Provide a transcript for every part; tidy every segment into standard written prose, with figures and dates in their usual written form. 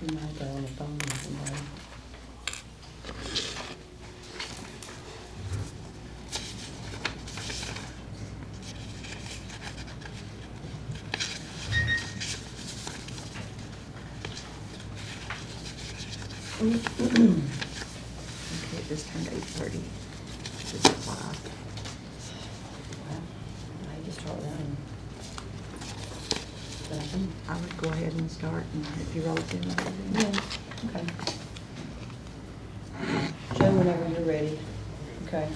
You might go on the phone with somebody. Okay, it just turned 8:30. This is 5. I hate to start running. But I can. I would go ahead and start, and if you roll it in, Yeah, okay. Joe, whenever you're ready. Okay.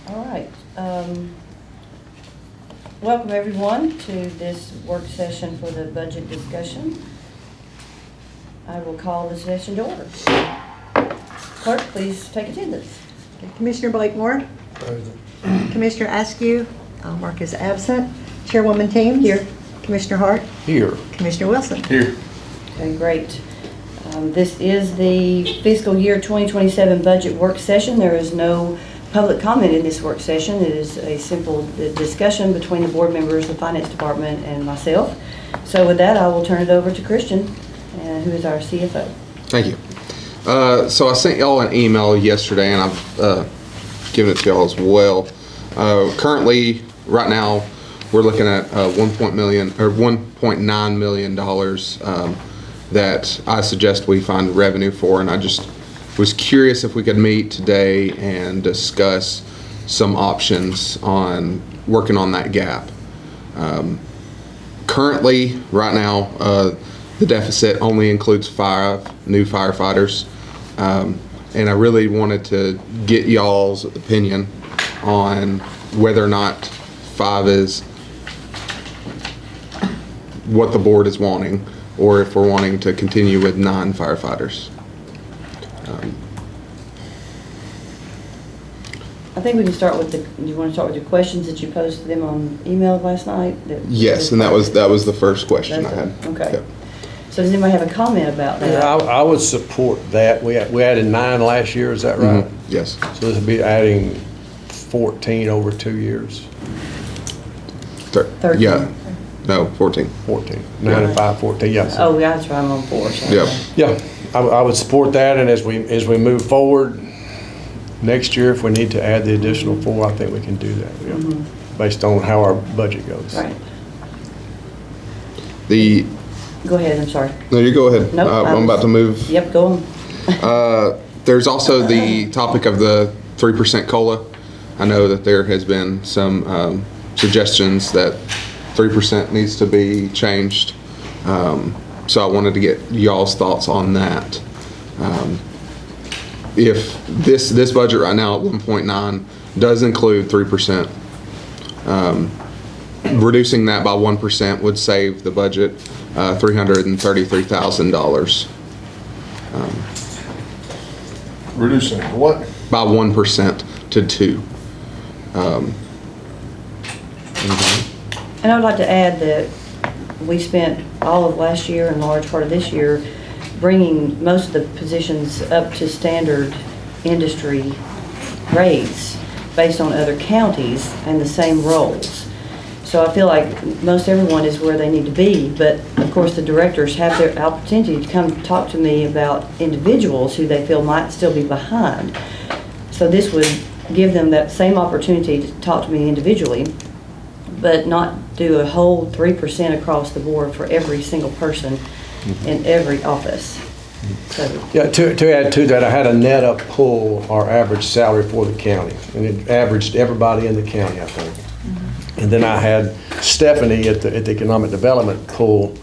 All right. Welcome, everyone, to this work session for the budget discussion. I will call the session to order. Clerk, please take attendance. Commissioner Blakemore. Present. Commissioner Askew. Mark is absent. Chairwoman Teams. Here. Commissioner Hart. Here. Commissioner Wilson. Here. Okay, great. This is the fiscal year 2027 budget work session. There is no public comment in this work session. It is a simple discussion between the board members, the finance department, and myself. So with that, I will turn it over to Christian, who is our CFO. Thank you. So I sent y'all an email yesterday, and I've given it to y'all as well. Currently, right now, we're looking at $1.9 million that I suggest we find revenue for, and I just was curious if we could meet today and discuss some options on working on that gap. Currently, right now, the deficit only includes 5 new firefighters, and I really wanted to get y'all's opinion on whether or not 5 is what the board is wanting, or if we're wanting to continue with 9 firefighters. I think we can start with you want to start with your questions that you posed to them on email last night? Yes, and that was the first question I had. Okay. Yep. So does anybody have a comment about that? Yeah, I would support that. We added 9 last year, is that right? Mm-hmm. Yes. So this would be adding 14 over 2 years. 13. Yeah. No, 14. 14. 9 and 5, 14, yes. Oh, yeah, that's right, I'm on 4. So Yep. Yeah, I would support that, and as we move forward, next year, if we need to add the additional 4, I think we can do that, yeah, based on how our budget goes. Right. The Go ahead, I'm sorry. No, you go ahead. Nope, I'm about to move. Yep, go on. There's also the topic of the 3% COLA. I know that there has been some suggestions that 3% needs to be changed. So I wanted to get y'all's thoughts on that. If this budget right now at 1.9 does include 3%, reducing that by 1% would save the budget $333,000. Reducing what? By 1% to 2. And I would like to add that we spent all of last year and a large part of this year bringing most of the positions up to standard industry rates based on other counties and the same roles. So I feel like most everyone is where they need to be, but of course the directors have their opportunity to come talk to me about individuals who they feel might still be behind. So this would give them that same opportunity to talk to me individually, but not do a whole 3% across the board for every single person in every office. So, Yeah, to add to that, I had a net up pull our average salary for the county, and it averaged everybody in the county, I think. And then I had Stephanie at the economic development pool,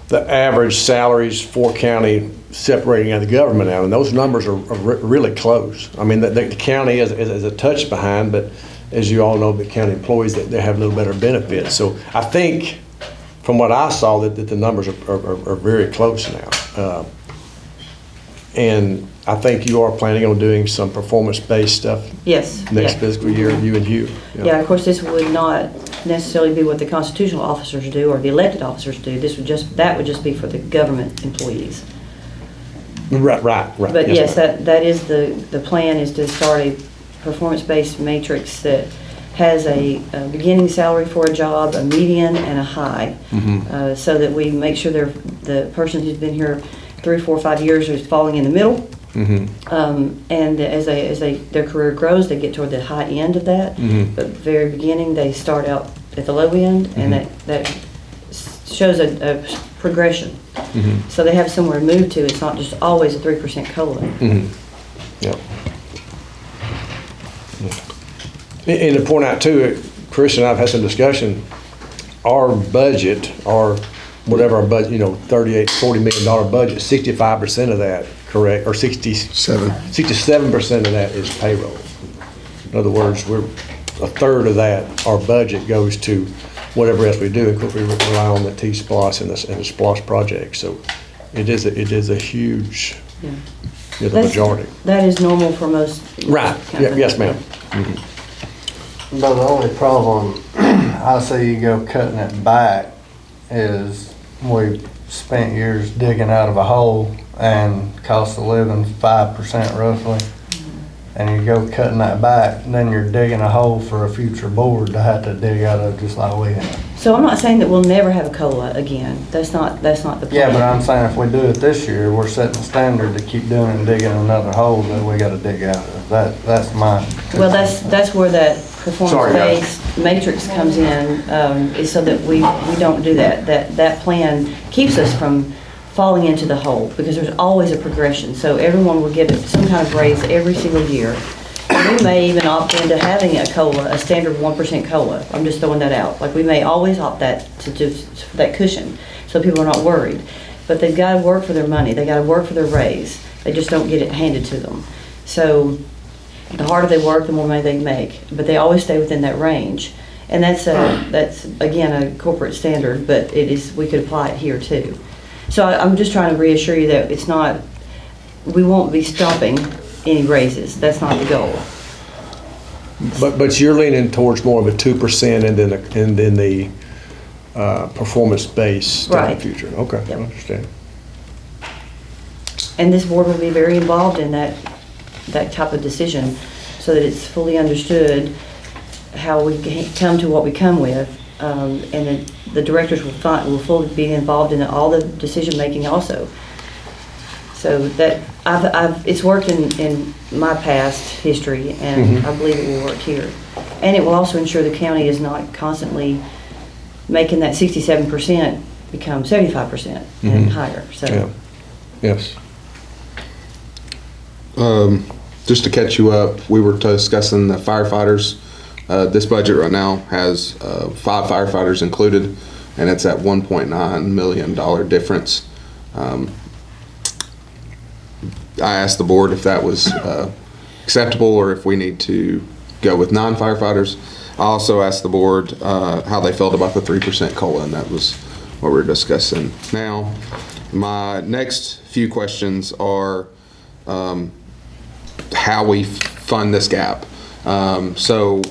the average salaries for county separating out of the government out, and those numbers are really close. I mean, the county is a touch behind, but as you all know, the county employees, they have a little better benefits. So I think, from what I saw, that the numbers are very close now. And I think you are planning on doing some performance-based stuff yes. next yeah. fiscal year, you and you. Yeah, of course, this would not necessarily be what the constitutional officers do or the elected officers do. That would just be for the government employees. Right. But yes, that is the plan, is to start a performance-based matrix that has a beginning salary for a job, a median, and a high, so that we make sure the person who's been here 3, 4, 5 years is falling in the middle. And as their career grows, they get toward the high end of that. But very beginning, they start out at the low end, and that shows a progression. So they have somewhere to move to. It's not just always a 3% COLA. Yep. And to point out too, Chris and I have had some discussion, our budget, our whatever our budget, $38, $40 million budget, 65% of that, correct, or 67% of that is payroll. In other words, we're a third of that, our budget goes to whatever else we do. Of course, we rely on the T-SPLOS and the SPLOS project. So it is a huge, the majority. That is normal for most. Right. Yeah, yes, ma'am. But the only problem I see you go cutting it back is we spent years digging out of a hole and cost of living 5% roughly. And you go cutting that back, then you're digging a hole for a future board to have to dig out of, just like we have. So I'm not saying that we'll never have a COLA again. That's not the plan. Yeah, but I'm saying if we do it this year, we're setting a standard to keep doing and digging another hole that we gotta dig out of. That's my. Well, that's where that performance-based matrix comes in, is so that we don't do that. That plan keeps us from falling into the hole, because there's always a progression. So everyone will get some kind of raise every single year. And we may even opt into having a COLA, a standard 1% COLA. I'm just throwing that out. Like, we may always opt that to that cushion, so people are not worried. But they've got to work for their money. They got to work for their raise. They just don't get it handed to them. So the harder they work, the more money they make. But they always stay within that range. And that's again a corporate standard, but we could apply it here too. So I'm just trying to reassure you that we won't be stopping any raises. That's not the goal. But you're leaning towards more of a 2% and then the performance based in the Right. future. Okay, Yep. I understand. And this board will be very involved in that type of decision, so that it's fully understood how we come to what we come with. And then the directors will fully be involved in all the decision making also. So that it's worked in my past history, and I believe it will work here. And it will also ensure the county is not constantly making that 67% become 75% and higher. So Yeah. Yes. Just to catch you up, we were discussing the firefighters. This budget right now has 5 firefighters included, and it's at $1.9 million difference. I asked the board if that was acceptable or if we need to go with 9 firefighters. I also asked the board how they felt about the 3% COLA, and that was what we're discussing now. My next few questions are how we fund this gap. So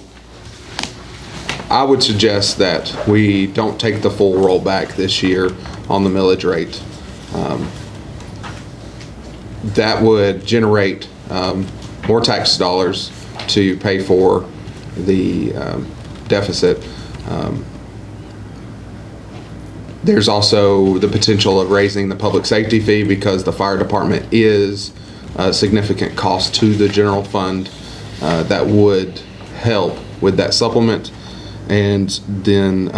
I would suggest that we don't take the full rollback this year on the millage rate. That would generate more tax dollars to pay for the deficit. There's also the potential of raising the public safety fee, because the fire department is a significant cost to the general fund. That would help with that supplement. And then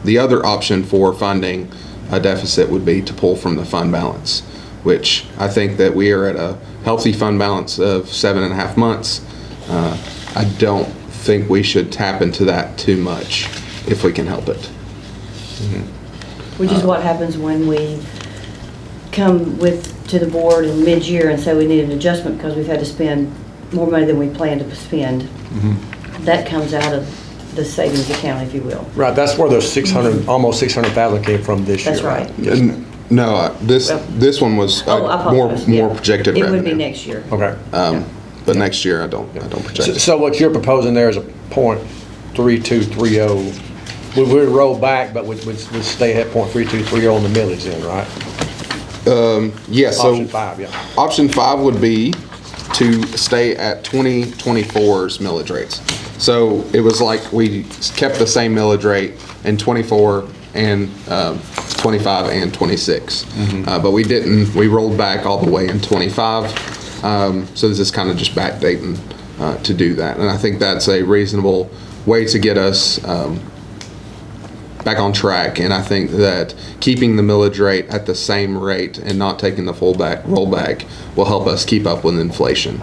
the other option for funding a deficit would be to pull from the fund balance, which I think that we are at a healthy fund balance of 7.5 months. I don't think we should tap into that too much if we can help it. which is what happens when we come to the board in mid-year and say we need an adjustment because we've had to spend more money than we planned to spend. That comes out of the savings account, if you will. Right, that's where those 600, almost 600,000 came from this year. That's right. Yes. No, this one was I more apologize. Yeah. projected It revenue. would be next year. Okay. But next year I don't project it. So what you're proposing there is a .3230. We would roll back, but we'd stay at .3230 on the millage then, right? Yes, so Option 5, yeah. option 5 would be to stay at 2024's millage rates. So it was like we kept the same millage rate in 24 and 25 and 26. But we didn't, we rolled back all the way in 25. So this is kind of just backdating to do that. And I think that's a reasonable way to get us back on track. And I think that keeping the millage rate at the same rate and not taking the full rollback will help us keep up with inflation.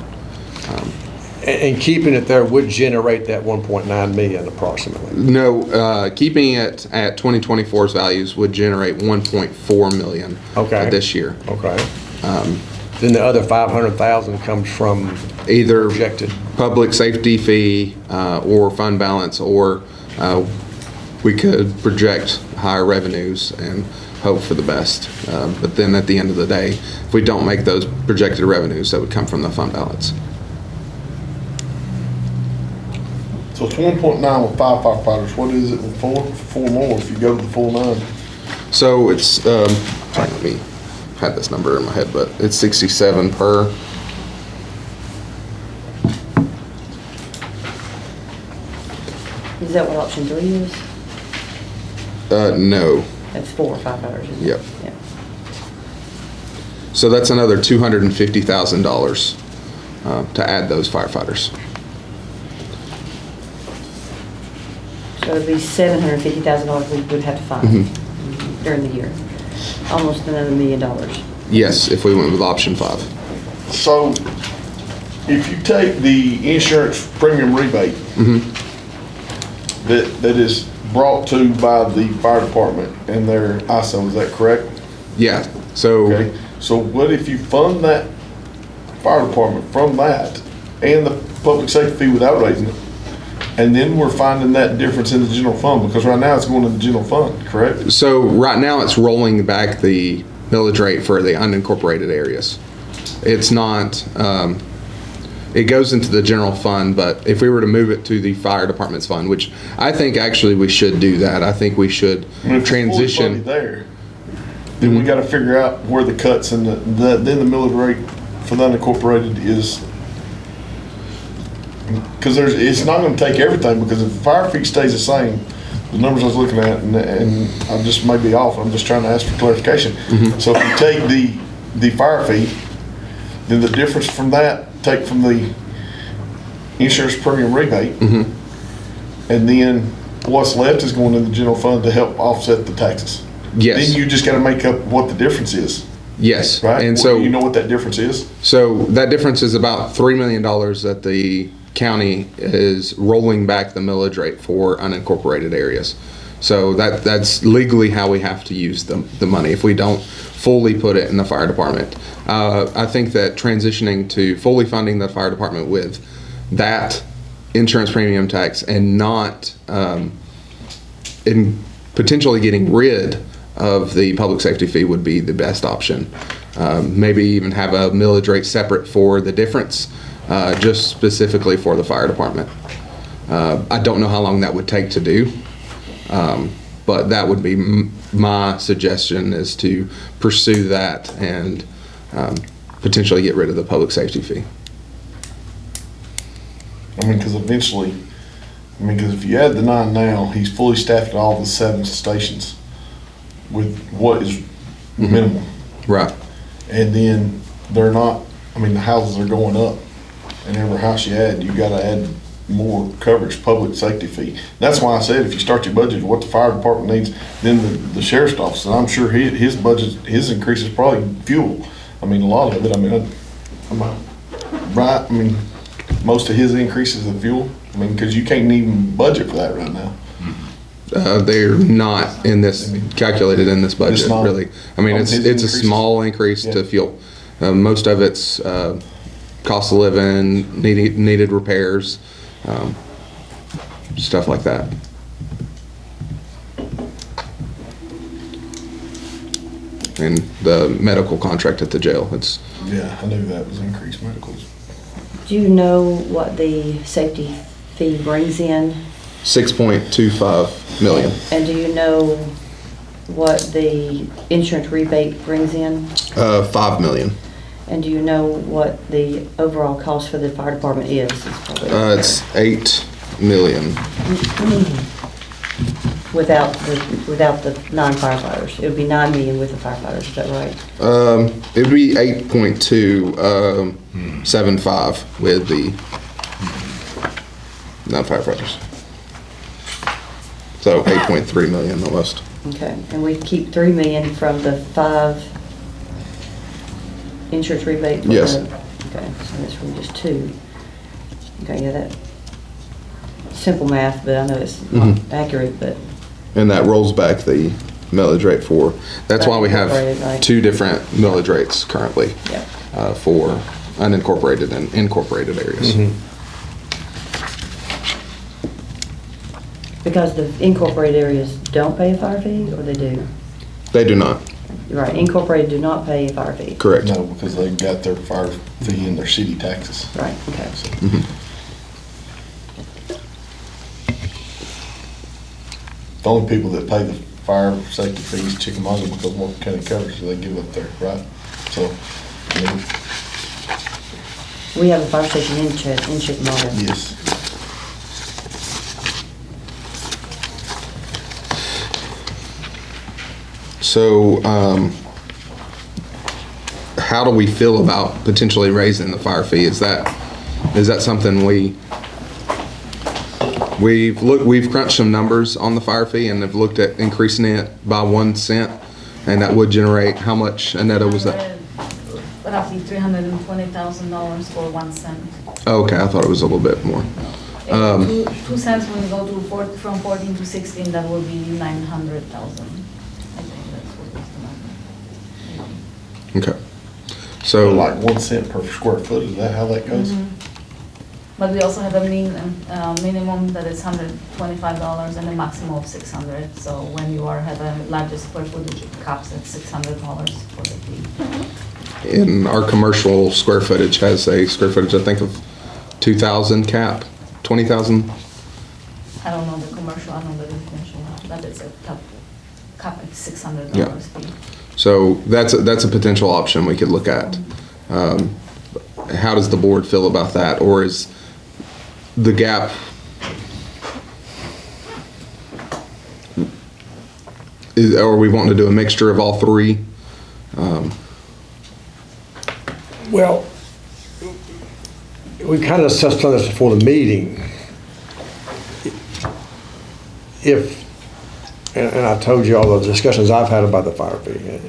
And keeping it there would generate that 1.9 million approximately. No, keeping it at 2024's values would generate 1.4 million this year. Okay. Then the other 500,000 comes from Either projected. public safety fee or fund balance, or we could project higher revenues and hope for the best. But then at the end of the day, if we don't make those projected revenues, that would come from the fund balance. So it's 1.9 with 5 firefighters. What is it with 4 more if you go to the full 9? So it's, sorry, let me, had this number in my head, but it's 67 per. Is that what option 3 is? No. That's 4 or 5 hours, isn't it? Yep. Yeah. So that's another $250,000 to add those firefighters. So it'd be $750,000 we would have to find during the year. Almost another $1 million. Yes, if we went with option 5. So if you take the insurance premium rebate that is brought to by the fire department and their ISO, is that correct? Yeah, so Okay, so what if you fund that fire department from that and the public safety fee without raising it? And then we're finding that difference in the general fund, because right now it's going to the general fund, correct? So right now it's rolling back the millage rate for the unincorporated areas. It's not, it goes into the general fund, but if we were to move it to the fire department's fund, which I think actually we should do that. I think we should I mean, if it's fully transition. funded there, then we gotta figure out where the cuts and then the millage rate for the unincorporated is. Because it's not gonna take everything, because if the fire fee stays the same, the numbers I was looking at, and I just may be off, I'm just trying to ask for clarification. So if you take the fire fee, then the difference from that, take from the insurance premium rebate, and then what's left is going in the general fund to help offset the taxes. Yes. Then you just gotta make up what the difference is, Yes. right? And Well, so, you know what that difference is? so that difference is about $3 million that the county is rolling back the millage rate for unincorporated areas. So that's legally how we have to use the money if we don't fully put it in the fire department. I think that transitioning to fully funding the fire department with that insurance premium tax and not in potentially getting rid of the public safety fee would be the best option. Maybe even have a millage rate separate for the difference, just specifically for the fire department. I don't know how long that would take to do, but that would be my suggestion, is to pursue that and potentially get rid of the public safety fee. I mean, because eventually, because if you add the 9 now, he's fully staffed at all the 7 stations with what is minimal. Right. And then they're not, I mean, the houses are going up. And every house you add, you gotta add more coverage, public safety fee. That's why I said, if you start your budget, what the fire department needs, then the sheriff's office, and I'm sure his budget, his increase is probably fuel. I mean, a lot of it, I mean, right, I mean, most of his increases in fuel, I mean, because you can't even budget for that right now. They're not in this, calculated in this budget, It's not. really. I mean, it's His a increases. small increase to Yeah. fuel. Most of it's cost of living, needed repairs, stuff like that. And the medical contract at the jail, it's, Yeah, I knew that was increased medicals. Do you know what the safety fee brings in? 6.25 million. And do you know what the insurance rebate brings in? 5 million. And do you know what the overall cost for the fire department is? It's probably- It's 8 million. Without the non-firefighters. It would be 9 million with the firefighters, is that right? It would be 8.275 with the non-firefighters. So 8.3 million almost. Okay, and we keep 3 million from the 5 insurance rebate? for Yes. Okay, so that's from just 2. Okay, yeah, that, simple math, but I know it's not accurate, but. And that rolls back the millage rate for, that's why we have Unincorporated, right. 2 different millage rates currently Yeah. for unincorporated and incorporated areas. Because the incorporated areas don't pay a fire fee, or they do? They do not, Right, incorporated do not pay a fire fee. correct. No, because they've got their fire fee in their city taxes. Right, okay. The only people that pay the fire safety fees, Chickamauga, because Morgan County covers, so they give up there, right? So, I mean, We have a fire station in Chickamauga. yes. So, how do we feel about potentially raising the fire fee? Is that something we've crunched some numbers on the fire fee and have looked at increasing it by 1 cent, and that would generate, how much, Annetta, was that? Roughly $320,000 for 1 cent. Oh, okay, I thought it was a little bit more. 2 cents when you go to from 14 to 16, that will be 900,000. I think that's what is the number. Okay. So, Like 1 cent per square foot, is that how that goes? But we also have a minimum that is $125 and a maximum of 600. So when you have a larger square footage, it caps at $600 for the fee. in our commercial square footage has a square footage, I think, of 2,000 cap, 20,000. I don't know the commercial, I know the residential, but it's a cap at $600 Yeah. fee. So that's a potential option we could look at. How does the board feel about that? Or is the gap, are we wanting to do a mixture of all 3? Well, we kind of discussed this before the meeting. If, and I told you all the discussions I've had about the fire fee.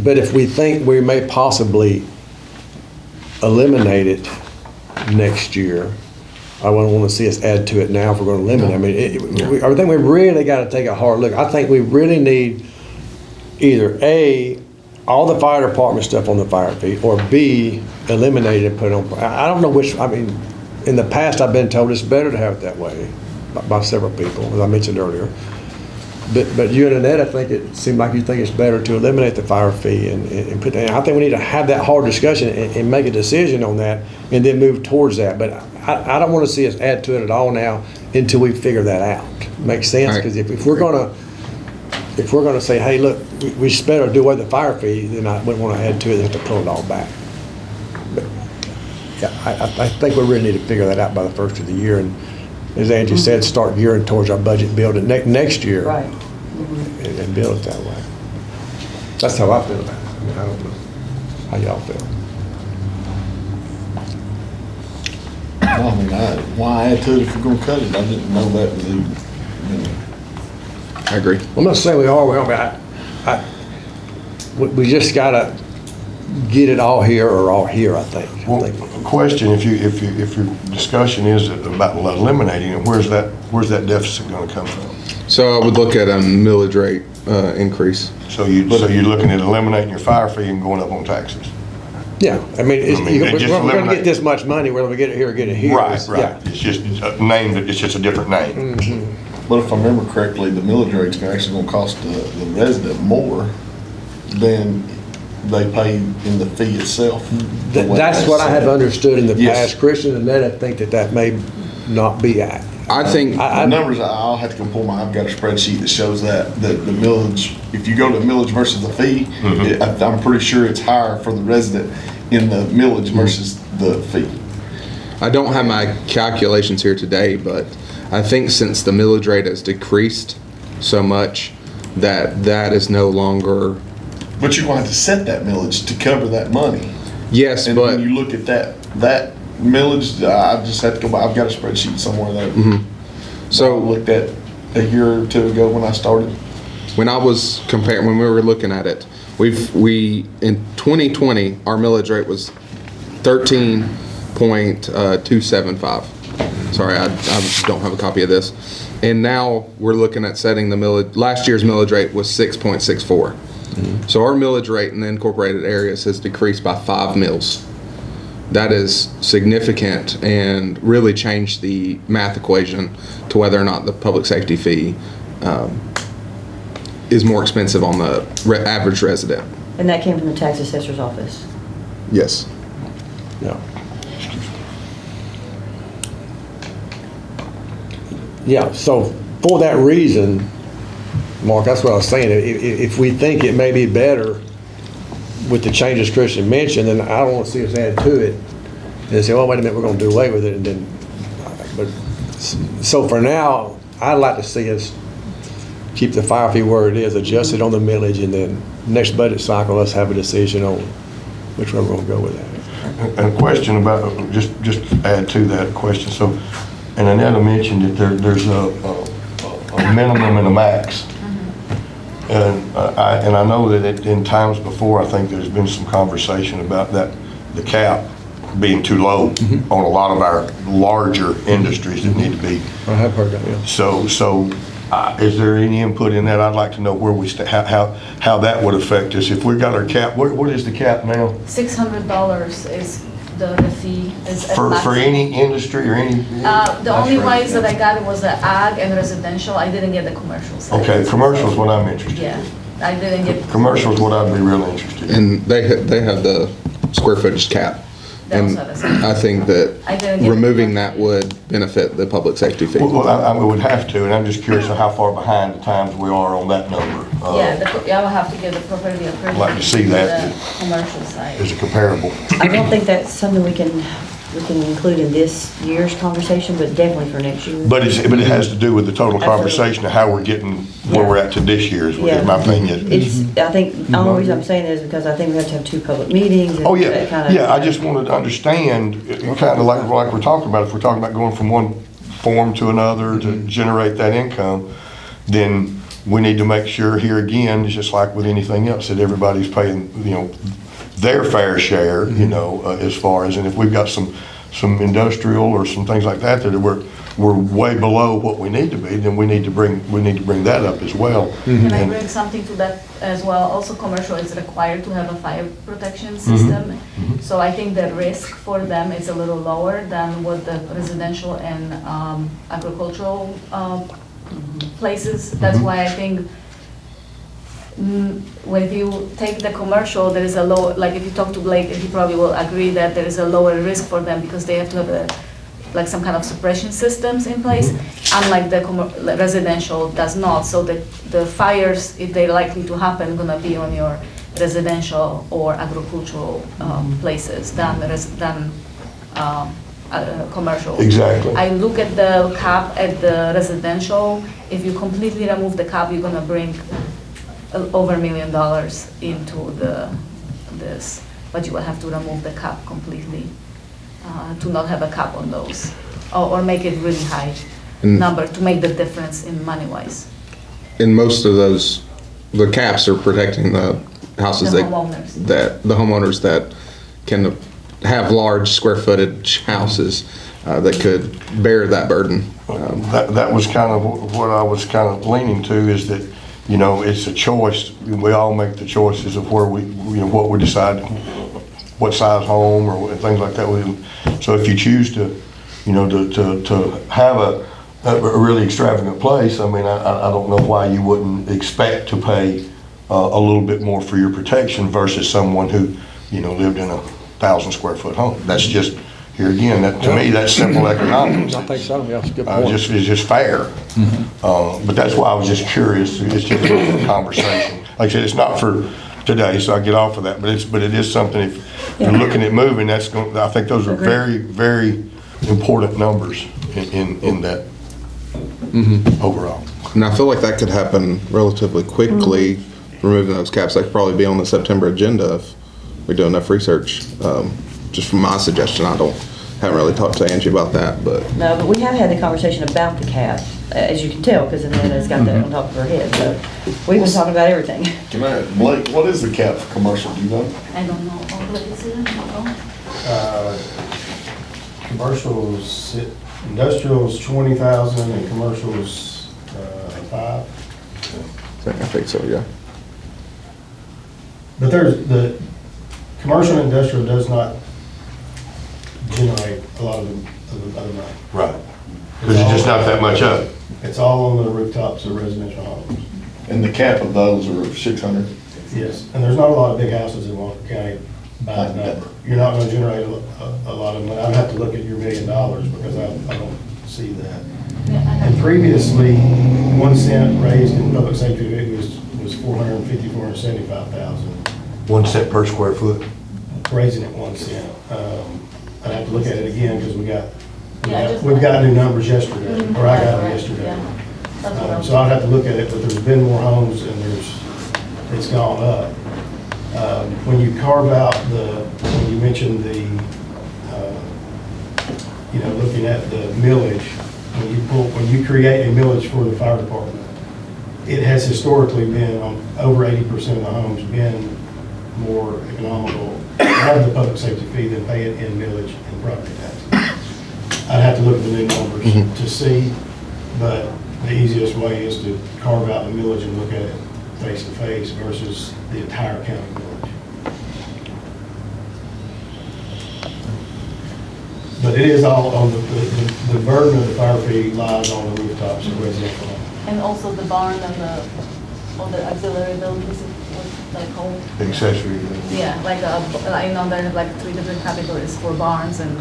But if we think we may possibly eliminate it next year, I wouldn't want to see us add to it now if we're going to eliminate it. I mean, I think we really got to take a hard look. I think we really need either A, all the fire department stuff on the fire fee, or B, eliminate it and put it on. I don't know which, I mean, in the past I've been told it's better to have it that way by several people, as I mentioned earlier. But you and Annette, I think it seemed like you think it's better to eliminate the fire fee and put that. I think we need to have that hard discussion and make a decision on that and then move towards that. But I don't want to see us add to it at all now until we figure that out. Makes sense? Because if we're gonna say, hey, look, we just better do away with the fire fee, then I wouldn't want to add to it and have to pull it all back. But yeah, I think we really need to figure that out by the first of the year. And as Angie said, start gearing towards our budget build it next year. Right. And build it that way. That's how I feel about it. I mean, I don't know how y'all feel. Well, I mean, why add to it if we're gonna cut it? I didn't know that was even, you know. I agree. I'm not saying we are, we just gotta get it all here or all here, I think. Well, question, if your discussion is about eliminating it, where's that deficit gonna come from? So I would look at a millage rate increase. So you're looking at eliminating your fire fee and going up on taxes? Yeah, I mean, it just we're gonna eliminate- get this much money, whether we get it here or get it here. Right. Yeah. It's just a name, it's just a different name. But if I remember correctly, the millage rate's actually gonna cost the resident more than they pay in the fee itself. That's what I have understood in the Yes. past, Christian, and then I think that may not be accurate. I think, The numbers, I'll have to go pull I've got a spreadsheet that shows that, the millage, if you go to millage versus the fee, I'm pretty sure it's higher for the resident in the millage versus the fee. I don't have my calculations here today, but I think since the millage rate has decreased so much, that is no longer. But you're going to have to set that millage to cover that money. Yes, And but when you look at that millage, I just have to go by, I've got a spreadsheet somewhere that I so looked at a year or two ago when I started. when I was comparing, when we were looking at it, we in 2020 our millage rate was 13.275. Sorry, I don't have a copy of this. And now we're looking at setting the millage. Last year's millage rate was 6.64. So our millage rate in the incorporated areas has decreased by 5 mills. That is significant and really changed the math equation to whether or not the public safety fee is more expensive on the average resident. And that came from the tax assessor's office. Yes. Yeah. Yeah, so for that reason, Mark, that's what I was saying. If we think it may be better with the changes Christian mentioned, then I don't want to see us add to it and say, well, wait a minute, we're going to do away with it. And then, but so for now, I'd like to see us keep the fire fee where it is, adjust it on the millage, and then next budget cycle, let's have a decision on which way we're going to go with that. And a question about, just to add to that question, so, and Annetta mentioned that there's a minimum and a max. And I know that in times before, I think there's been some conversation about that, the cap being too low on a lot of our larger industries that need to be. I have heard that, yeah. So is there any input in that? I'd like to know where we, how that would affect us. If we got our cap, what is the cap now? $600 is the fee. Is at For maximum. any industry or any? The only ones that I got was the ag and residential. I didn't get the commercial side. Okay, commercial is what I'm interested in. Yeah, I didn't get. Commercial is what I'd be really interested in. And they have the square footage cap. They And also have a square I think that I didn't get removing it. that would benefit the public safety fee. Well, I would have to, and I'm just curious of how far behind the times we are on that number. Yeah, I will have to get the property appraisal. I'd like to see that. The commercial side. Is it comparable? I don't think that's something we can include in this year's conversation, but definitely for next year. But it has to do with the total conversation of how we're getting where we're at to this year is Yeah. my opinion. It's, I think, the only reason I'm saying that is because I think we have to have 2 public meetings. And Oh, that yeah, kind of- yeah, I just wanted to understand, kind of like we're talking about, if we're talking about going from one form to another to generate that income, then we need to make sure here again, it's just like with anything else, that everybody's paying, their fair share, as far as, and if we've got some industrial or some things like that we're way below what we need to be, then we need to bring that up as well. Can I bring something to that as well? Also, commercial is required to have a fire protection system. So I think the risk for them is a little lower than what the residential and agricultural places. That's why I think when you take the commercial, there is a low, like if you talk to Blake, he probably will agree that there is a lower risk for them because they have to have like some kind of suppression systems in place, unlike the residential does not. So the fires, if they're likely to happen, gonna be on your residential or agricultural places than commercial. Exactly. I look at the cap at the residential. If you completely remove the cap, you're gonna bring over $1 million into this, but you will have to remove the cap completely to not have a cap on those, or make it really high number to make the difference in money-wise. And most of those, the caps are protecting the houses The that homeowners that can have large square footage houses that could bear that burden. That was kind of what I was kind of leaning to, is that, it's a choice. We all make the choices of where what we decide, what size home or things like that. So if you choose to, to have a really extravagant place, I mean, I don't know why you wouldn't expect to pay a little bit more for your protection versus someone who, lived in a 1,000 square foot home. That's just, here again, to me, that's simple economics. I think so, yeah, that's a good point. It's just fair. But that's why I was just curious. It's just a conversation. Like I said, it's not for today, so I get off of that. But it is something. If you're looking at moving, I think those are very, very important numbers in that overall. And I feel like that could happen relatively quickly, removing those caps. That could probably be on the September agenda if we do enough research. Just from my suggestion, haven't really talked to Angie about that, but. No, but we have had the conversation about the cap, as you can tell, because Anetta's got that on top of her head, so we've been talking about everything. Can I, Blake, what is the cap for commercial, do you know? I don't know. Oh, what is it? Commercials, industrial's 20,000 and commercial's 5. I think so, yeah. But the commercial and industrial does not generate a lot of the other money. Right. Because it's just not that much up. It's all on the rooftops of residential homes. And the cap of those are 600? Yes, and there's not a lot of big houses in Walker County by that number. You're not gonna generate a lot of money. I'd have to look at your $1 million because I don't see that. And previously, 1 cent raised in public safety was 475,000. 1 cent per square foot. Raising it 1 cent. I'd have to look at it again because Yeah, we've got new numbers yesterday, or I got them yesterday. Yeah. That's what I'm- So I'd have to look at it, but there's been more homes and it's gone up. When you carve out when you mentioned looking at the millage, when you create a millage for the fire department, it has historically been, on over 80% of the homes, been more economical to have the public safety fee than pay it in millage and property tax. I'd have to look at the new numbers to see, but the easiest way is to carve out the millage and look at it face to face versus the entire county millage. But it is all on the burden of the fire fee lies on the rooftops of residential homes. And also the barn and all the auxiliary buildings, what they call. Accessory. Yeah, like, I know there are like 3 different categories for barns and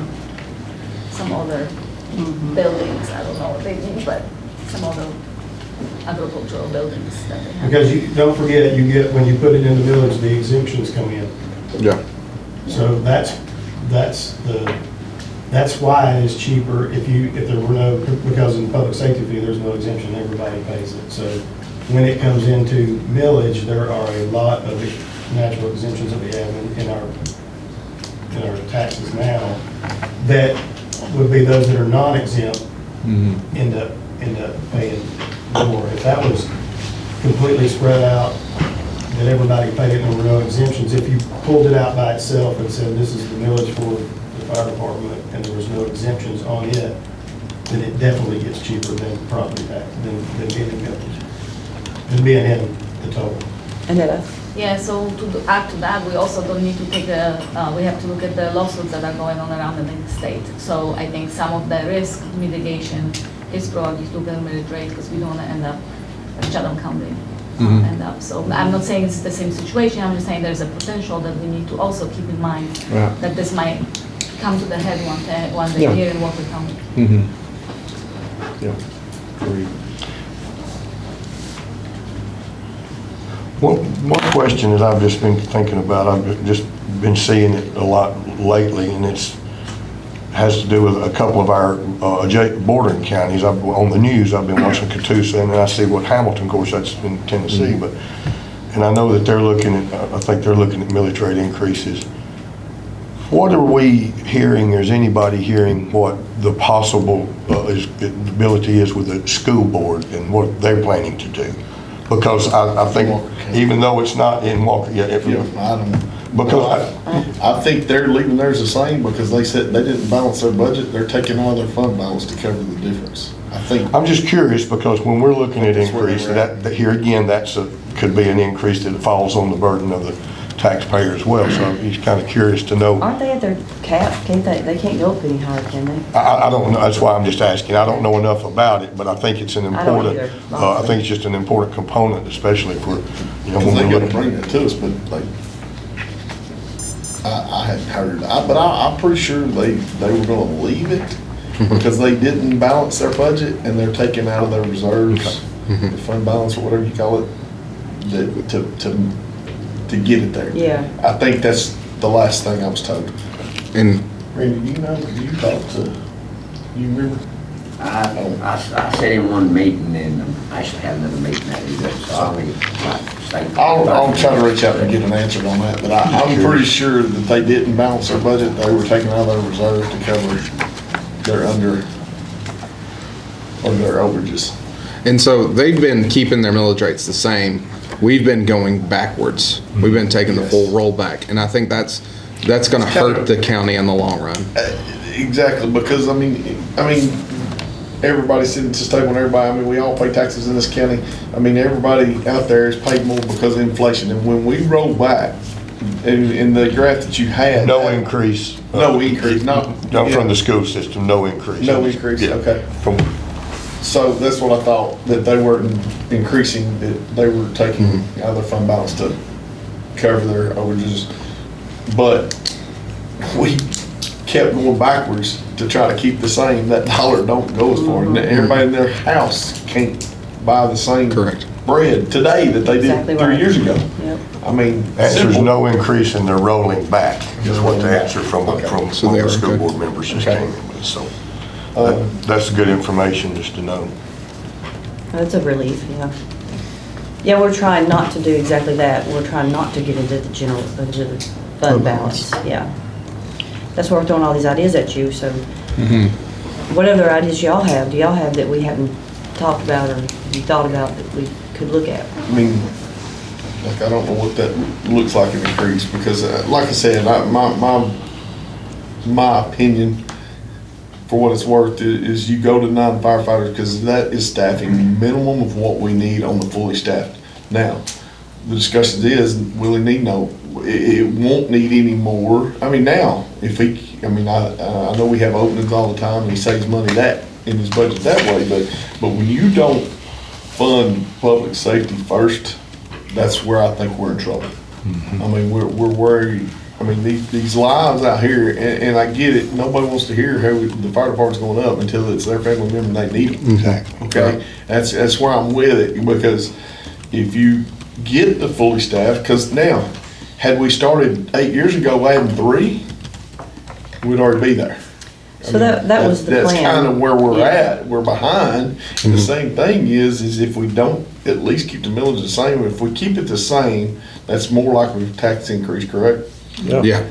some other buildings, I don't know what they mean, but some other agricultural buildings that they have. Because don't forget, you get, when you put it in the village, the exemptions come in. Yeah. So that's why it is cheaper if there were no, because in public safety fee, there's no exemption, everybody pays it. So when it comes into millage, there are a lot of natural exemptions that we have in our taxes now that would be those that are non-exempt end up paying more. If that was completely spread out, that everybody paid it and there were no exemptions, if you pulled it out by itself and said this is the millage for the fire department and there was no exemptions on it, then it definitely gets cheaper than property tax, than being in millage, than being in the total. Annetta? Yeah, so to add to that, we also don't need to take we have to look at the lawsuits that are going on around in the state. So I think some of the risk mitigation is probably to look at millage rate because we don't want to end up as Chatham County end up. So I'm not saying it's the same situation, I'm just saying there's a potential that we need to also keep in mind that this might come to the head one day here in Walker County. Yeah. Agreed. One question that I've just been thinking about, I've just been seeing it a lot lately, and has to do with a couple of our bordering counties. On the news, I've been watching Catoosa, and then I see what Hamilton, of course, that's in Tennessee, and I know that I think they're looking at millage rate increases. What are we hearing, or is anybody hearing what the possible ability is with the school board and what they're planning to do? Because I think, even though it's not in Walker, I don't know. because I think they're leaving theirs the same because they said they didn't balance their budget. They're taking all their fund balance to cover the difference. I think. I'm just curious because when we're looking at That's where increase, they're at. that here again, could be an increase that falls on the burden of the taxpayer as well. So I'm just kind of curious to know. Aren't they at their cap? Can't they can't go up any higher, can they? I don't know, that's why I'm just asking. I don't know enough about it, but I think it's an I don't important, either, I think it's just an important component, especially for, Because when they we're gotta looking. bring it to us, but like, I hadn't heard, but I'm pretty sure they were gonna leave it because they didn't balance their budget and they're taking out of their reserves, the fund balance or whatever you call it, to get it there. Yeah. I think that's the last thing I was told. And Randy, do you talk to You remember? I sat in one meeting and I actually had another meeting that evening, so I'll be like, I'll try to reach out and get an answer on that, but I'm pretty sure that they didn't balance their budget. They were taking out of their reserve to cover their or their overages. And so they've been keeping their millage rates the same. We've been going backwards. We've been taking the full rollback, and I think that's gonna hurt the county in the long run. Exactly, because I mean, everybody's sitting at this table and everybody, I mean, we all pay taxes in this county. I mean, everybody out there is paid more because of inflation. And when we roll back, in the graph that you had. No increase. No increase, No, from the school system, no increase. No increase, Yeah. okay. From, So that's what I thought, that they weren't increasing, that they were taking out of their fund balance to cover their overages. But we kept going backwards to try to keep the same. That dollar don't go as far. And everybody in their house can't buy the same Correct. bread today that they did Exactly 3 right. years ago. Yep. I mean, answer's simple. no increase and they're rolling back, is what the answer from Okay. So one they of are the school good. board members just Okay. came in with, so. That's good information just to know. That's a relief, yeah. Yeah, we're trying not to do exactly that. We're trying not to get into the fund balance, yeah. That's why we're throwing all these ideas at you, so. What other ideas y'all have? Do y'all have that we haven't talked about or you thought about that we could look at? I mean, like, I don't know what that looks like an increase, because, like I said, my opinion, for what it's worth, is you go to 9 firefighters, because that is staffing minimum of what we need on the fully staffed. Now, the discussion is, will he need it won't need any more. I mean, now, if he, I mean, I know we have openings all the time, and he saves money in his budget that way, but when you don't fund public safety first, that's where I think we're in trouble. I mean, we're worried. I mean, these lives out here, and I get it, nobody wants to hear how the fire department's going up until it's their family member and they need them. Exactly. Okay? That's where I'm with it, because if you get the fully staffed, because now, had we started 8 years ago adding 3, we'd already be there. So that was the That's plan. kind of where we're Yeah. at. We're behind. And the same thing is if we don't at least keep the millage the same, if we keep it the same, that's more likely a tax increase, correct? Yeah.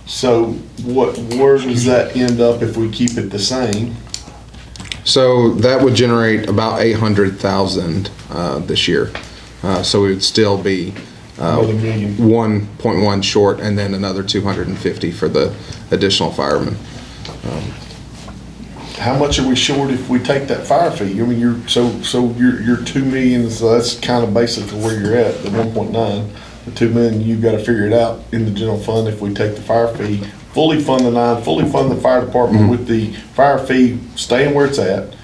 So where does that end up if we keep it the same? So that would generate about 800,000 this year. So we would still be Another million. 1.1 short, and then another 250 for the additional firemen. How much are we short if we take that fire fee? I mean, you're 2 million, so that's kind of basically where you're at, the 1.9. The 2 million, you've got to figure it out in the general fund if we take the fire fee, fully fund the 9, fully fund the fire department with the fire fee staying where it's at,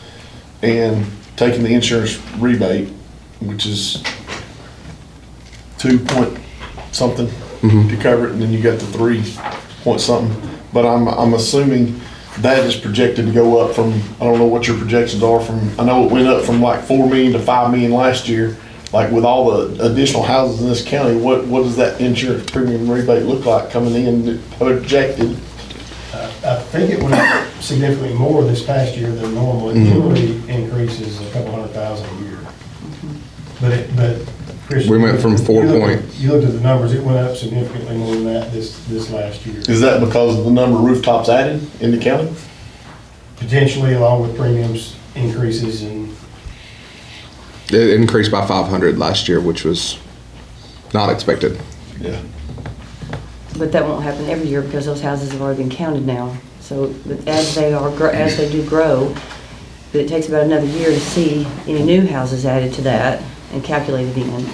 and taking the insurance rebate, which is 2 point something to cover it, and then you got the 3 point something. But I'm assuming that is projected to go up from, I don't know what your projections are from, I know it went up from like 4 million to 5 million last year. Like, with all the additional houses in this county, what does that insurance premium rebate look like coming in projected? I think it went up significantly more this past year than normal. It generally increases a couple $100,000 a year. But Chris, We went from 4 You looked at the numbers, it went up significantly more than that this last year. Is that because of the number of rooftops added in the county? Potentially, along with premiums increases and It increased by 500 last year, which was not expected. Yeah. But that won't happen every year because those houses have already been counted now. So but as they do grow, but it takes about another year to see any new houses added to that and calculated in.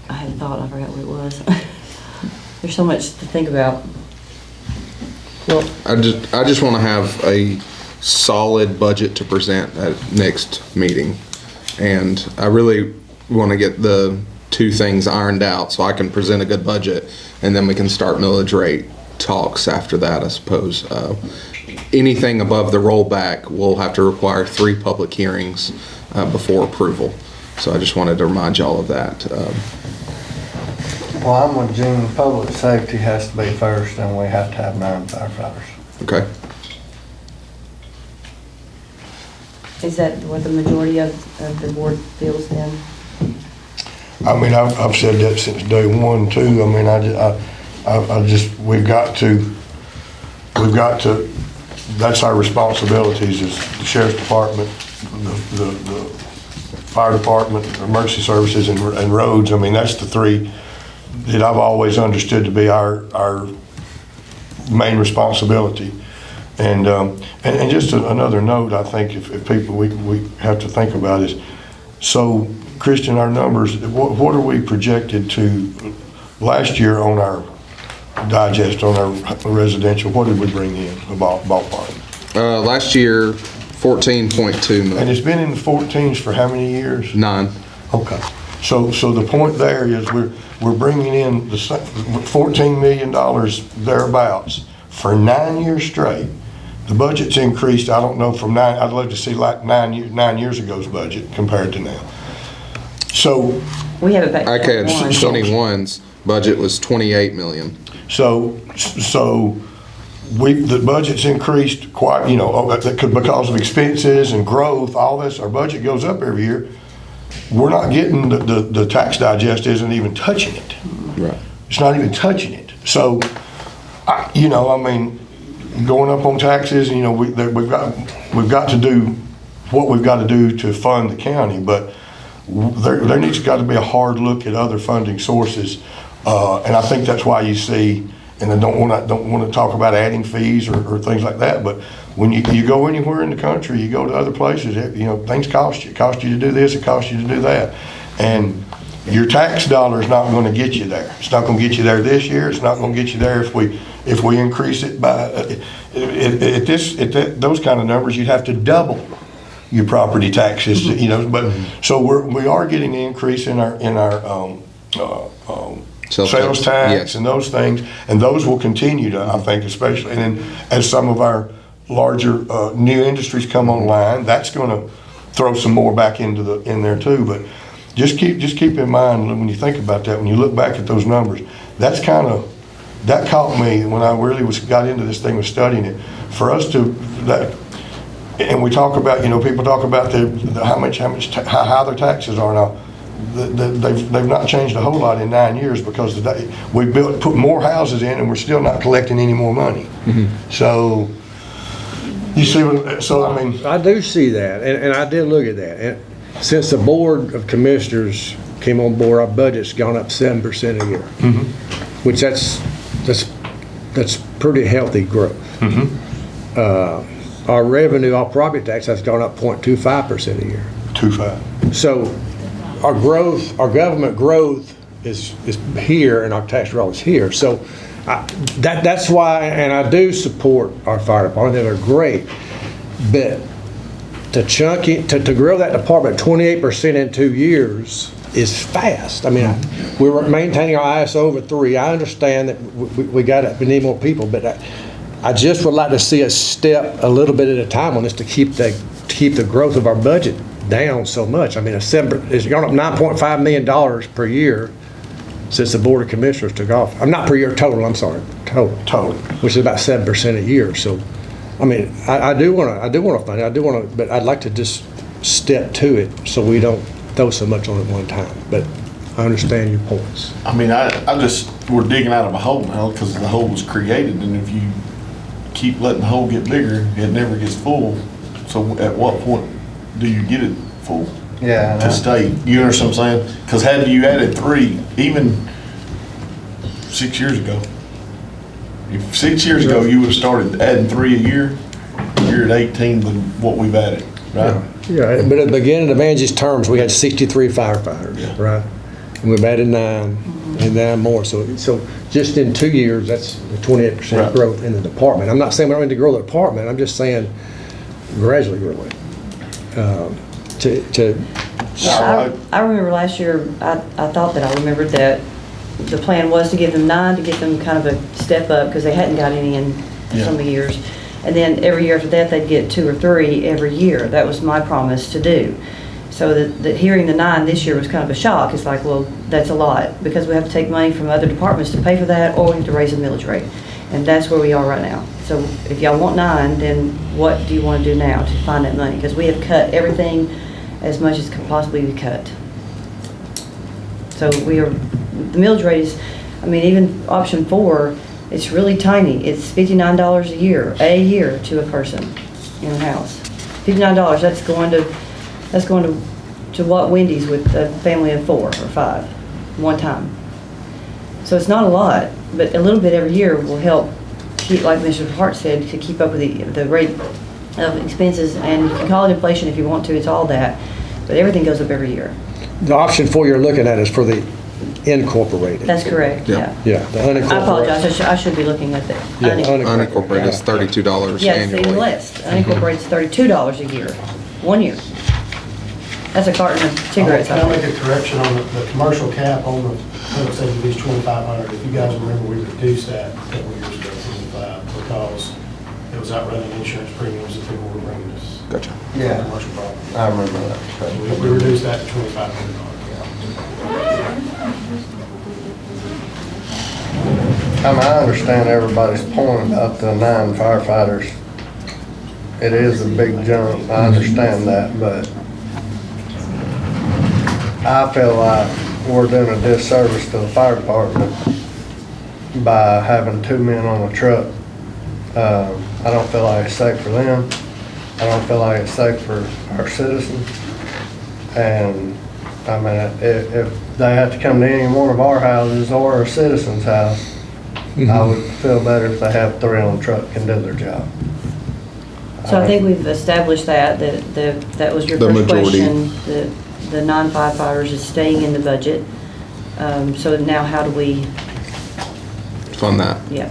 I had a thought, I forgot what it was. There's so much to think about. I just want to have a solid budget to present at next meeting. And I really want to get the 2 things ironed out so I can present a good budget, and then we can start millage rate talks after that, I suppose. Anything above the rollback will have to require 3 public hearings before approval. So I just wanted to remind y'all of that. Well, I'm with Gene, public safety has to be first, and we have to have 9 firefighters. Okay. Is that what the majority of the board feels then? I mean, I've said that since day one too. I mean, I just, we've got to, that's our responsibilities as the sheriff's department, the fire department, emergency services and roads. I mean, that's the three that I've always understood to be our main responsibility. And just another note, I think if people, we have to think about is, so Christian, our numbers, what are we projected to last year on our digest, on our residential? What did we bring in, ballpark? Last year, 14.2 And million. it's been in the 14s for how many years? 9. Okay. So the point there is we're bringing in the $14 million thereabouts for 9 years straight. The budget's increased, I don't know, from 9, I'd love to see like 9 years ago's budget compared to now. So, We have it back to Okay, 21. 21's budget was 28 million. so the budget's increased quite, because of expenses and growth, all this, our budget goes up every year. We're not getting, the tax digest isn't even touching it. Right. It's not even touching it. So, going up on taxes, we've got to do what we've got to do to fund the county, but there needs got to be a hard look at other funding sources, and I think that's why you see, and I don't want to talk about adding fees or things like that, but when you go anywhere in the country, you go to other places, things cost you. It costs you to do this, it costs you to do that, and your tax dollar is not going to get you there. It's not going to get you there this year. It's not going to get you there if we increase it by at those kind of numbers. You'd have to double your property taxes, But so we are getting an increase in our sales tax Yes. and those things, and those will continue to, I think, especially, and then as some of our larger new industries come online, that's going to throw some more back in there too. But just keep in mind when you think about that, when you look back at those numbers, that caught me when I really got into this thing with studying it. For us to that, and we talk about, people talk about how their taxes are now. They've not changed a whole lot in 9 years because we put more houses in and we're still not collecting any more money. Mm-hmm. So you see I do see that, and I did look at that. And since the Board of Commissioners came on board, our budget's gone up 7% a year, mm-hmm. which that's pretty healthy growth. Mm-hmm. Our revenue, our property tax has gone up 0.25% a year. 2.5. So our growth, our government growth is here, and our tax roll is here. So that's why, and I do support our fire department. They're great, but to grow that department 28% in 2 years is fast. I mean, we were maintaining our ISO over 3. I understand that we need more people, but I just would like to see us step a little bit at a time on this to keep the growth of our budget down so much. I mean, it's gone up $9.5 million per year since the Board of Commissioners took off. I'm not per year total. I'm sorry, total, which is about 7% a year. So, I mean, I do want to fund it. But I'd like to just step to it so we don't throw so much on it one time. But I understand your points. I mean, we're digging out of a hole now because the hole was created, and if you keep letting the hole get bigger, it never gets full. So at what point do you get it full? Yeah. To stay, you understand what I'm saying? Because had you added 3, even 6 years ago, if 6 years ago you would have started adding 3 a year, you're at 18 with what we've added, right? Yeah, but at the beginning of Angie's terms, we had 63 firefighters, right? And we've added 9 and 9 more. So just in 2 years, that's a 28% Right. growth in the department. I'm not saying we don't need to grow the department. I'm just saying gradually grow it. I remember last year, I thought that I remembered that the plan was to give them 9 to get them kind of a step up because they hadn't got any in some of the years. And then every year after that, they'd get 2 or 3 every year. That was my promise to do. So that hearing the 9 this year was kind of a shock. It's like, well, that's a lot because we have to take money from other departments to pay for that, or we have to raise the millage rate. And that's where we are right now. So if y'all want 9, then what do you want to do now to find that money? Because we have cut everything as much as could possibly be cut. So the millage rate is, I mean, even option 4, it's really tiny. It's $59 a year to a person in a house. $59, that's going to what Wendy's with a family of 4 or 5, one time. So it's not a lot, but a little bit every year will help keep, like Mr. Hart said, to keep up with the rate of expenses. And you can call it inflation if you want to, it's all that. But everything goes up every year. The option 4 you're looking at is for the incorporated. That's correct, yeah. Yeah, the unincorporated. I apologize, I should be looking at the Yeah, Unincorporated is $32 Yeah, it's annually. even less. Unincorporated is $32 a year, 1 year. That's a carton of cigarettes. Can I make a correction on the commercial cap on the public safety fees, 2,500? If you guys remember, we reduced that a couple of years ago, 25, because it was outrunning insurance premiums that people were bringing us. Gotcha. Yeah. Commercial property. I remember that. So we reduced that to $2,500. I mean, I understand everybody's point about the 9 firefighters. It is a big jump, I understand that, but I feel like we're doing a disservice to the fire department by having 2 men on a truck. I don't feel like it's safe for them. I don't feel like it's safe for our citizens. And, I mean, if they have to come to any one of our houses or a citizen's house, I would feel better if they have 3 on the truck can do their job. So I think we've established that was your The first majority. question. The non-firefighters is staying in the budget. So now how do we, Fund that. yeah.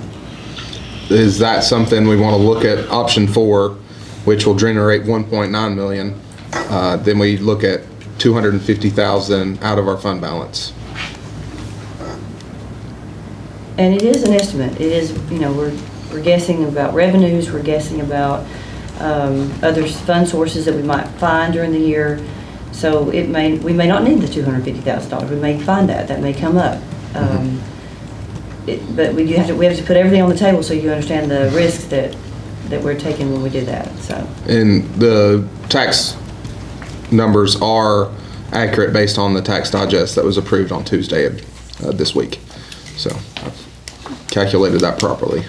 Is that something we want to look at option 4, which will generate 1.9 million? Then we look at 250,000 out of our fund balance. And it is an estimate. It is, we're guessing about revenues, we're guessing about other fund sources that we might find during the year. So we may not need the $250,000. We may find that may come up. But we have to put everything on the table so you understand the risks that we're taking when we do that. So. And the tax numbers are accurate based on the tax digest that was approved on Tuesday of this week. So I've calculated that properly.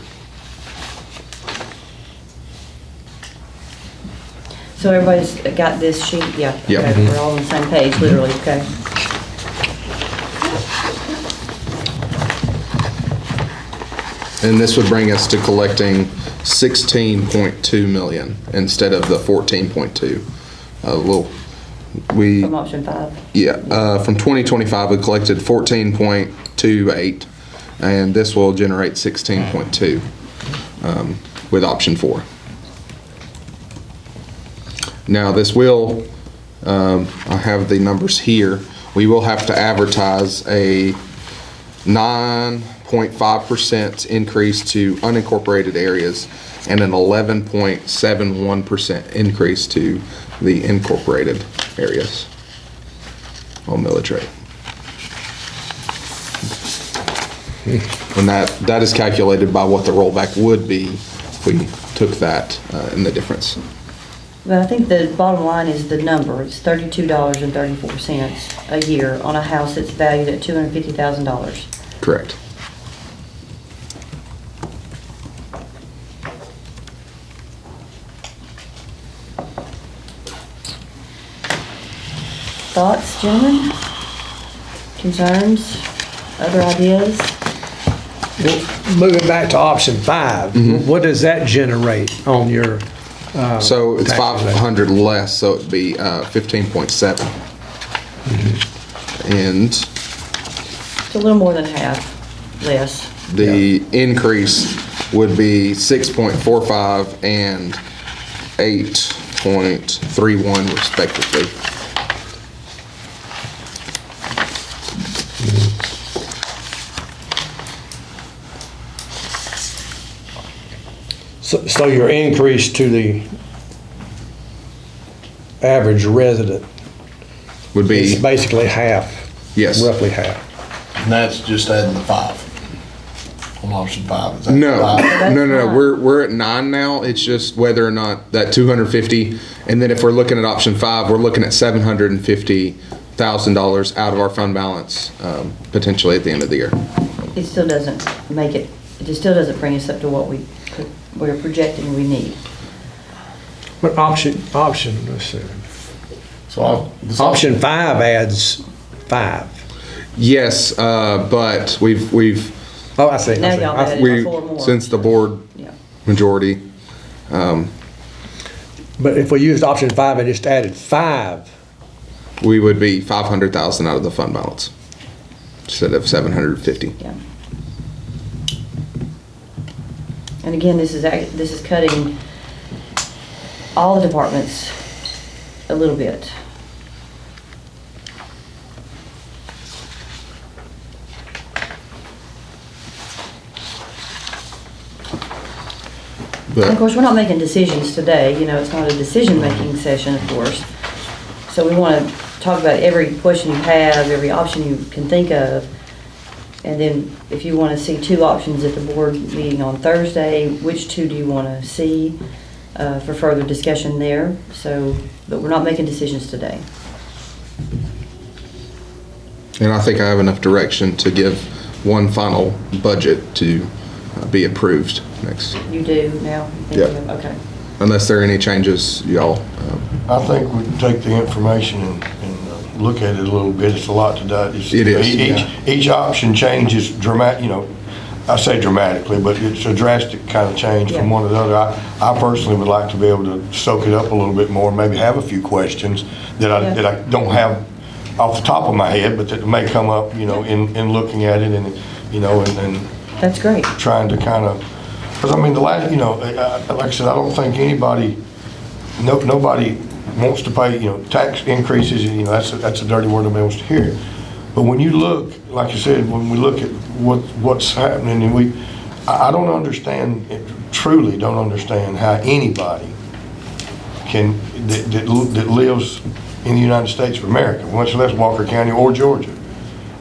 So everybody's got this sheet? Yeah. Yep. Okay, we're all on the same page, literally, okay. And this would bring us to collecting 16.2 million instead of the 14.2. From option 5? From 2025, we collected 14.28, and this will generate 16.2 with option 4. Now, this will, I have the numbers here, we will have to advertise a 9.5% increase to unincorporated areas and an 11.71% increase to the incorporated areas on millage rate. And that is calculated by what the rollback would be if we took that in the difference. But I think the bottom line is the number. It's $32.34 a year on a house that's valued at $250,000. Correct. Thoughts, gentlemen? Concerns? Other ideas? Well, moving back to option 5, what does that generate on your So it's tax rate? 500 less, so it'd be 15.7. And It's a little more than half less. the increase would be 6.45 and 8.31 respectively. So your increase to the average resident Would is be, basically half. Yes. Roughly half. And that's just adding the 5. on option 5. Is that No, five? no. fine. We're at 9 now. It's just whether or not that 250, and then if we're looking at option 5, we're looking at $750,000 out of our fund balance, potentially at the end of the year. It still doesn't make it, it just still doesn't bring us up to what we're projecting we need. But option, let's see. So Option 5 adds 5. Yes, but we've Oh, I see. Now y'all added we 4 more. since the board Yeah. majority. But if we used option 5 and just added 5, We would be 500,000 out of the fund balance instead of 750. Yeah. And again, this is cutting all the departments a little bit. And of But course, we're not making decisions today, you know, it's not a decision-making session, of course. So we want to talk about every question you have, every option you can think of. And then if you want to see 2 options at the board meeting on Thursday, which 2 do you want to see for further discussion there? So, but we're not making decisions today. and I think I have enough direction to give one final budget to be approved next, You do now? Yep. Okay. unless there are any changes, y'all. I think we can take the information and look at it a little bit. It's a lot to digest. It is, Each option changes dramatic, I say dramatically, but it's a drastic kind of change from Yeah. one to the other. I personally would like to be able to soak it up a little bit more, and maybe have a few questions that Yeah. I don't have off the top of my head, but that may come up, in looking at it and, and That's great. trying to kind of, because I mean, the last, like I said, I don't think anybody, nobody wants to pay, tax increases, that's a dirty word, nobody wants to hear. But when you look, like you said, when we look at what's happening, and I don't understand, truly don't understand how anybody can, that lives in the United States of America, much less Walker County or Georgia,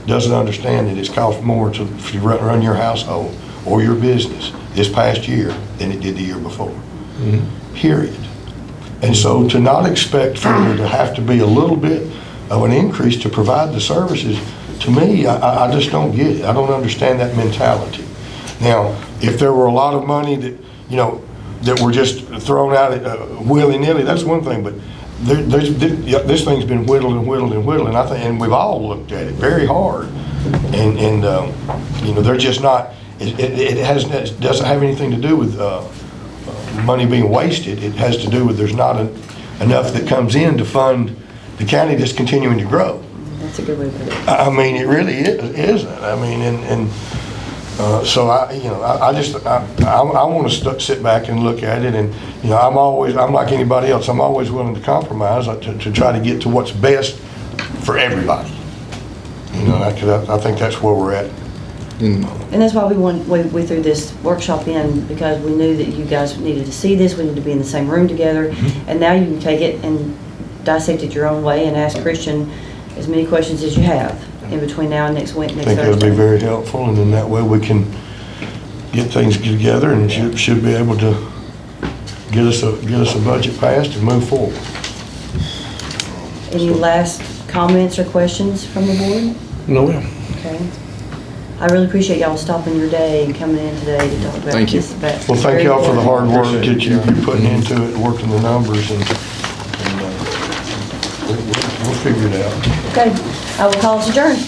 doesn't understand that it's cost more to run your household or your business this past year than it did the year before. Period. And so to not expect for there to have to be a little bit of an increase to provide the services, to me, I just don't get it. I don't understand that mentality. Now, if there were a lot of money that, that were just thrown out willy-nilly, that's one thing, but this thing's been whittled and whittled and whittled, and I think, and we've all looked at it very hard, and they're just not. It doesn't have anything to do with money being wasted. It has to do with there's not enough that comes in to fund the county that's continuing to grow. That's a good way to put it. I mean, it really isn't. I mean, so I want to sit back and look at it, and I'm like anybody else. I'm always willing to compromise to try to get to what's best for everybody. Because I think that's where we're at. And that's why we threw this workshop in, because we knew that you guys needed to see this, we need to be in the same room together, and now you can take it and dissect it your own way and ask Christian as many questions as you have in between now and next week, next I think that'll be Thursday. very helpful, and then that way we can get things together, and should be able to get us a budget passed and move forward. Any last comments or questions from the board? No, ma'am. Okay. I really appreciate y'all stopping your day and coming in today to talk about Thank you. this. Well, thank y'all for the hard work that you're putting into it, working the numbers, and we'll figure it out. Okay, I will call us adjourned.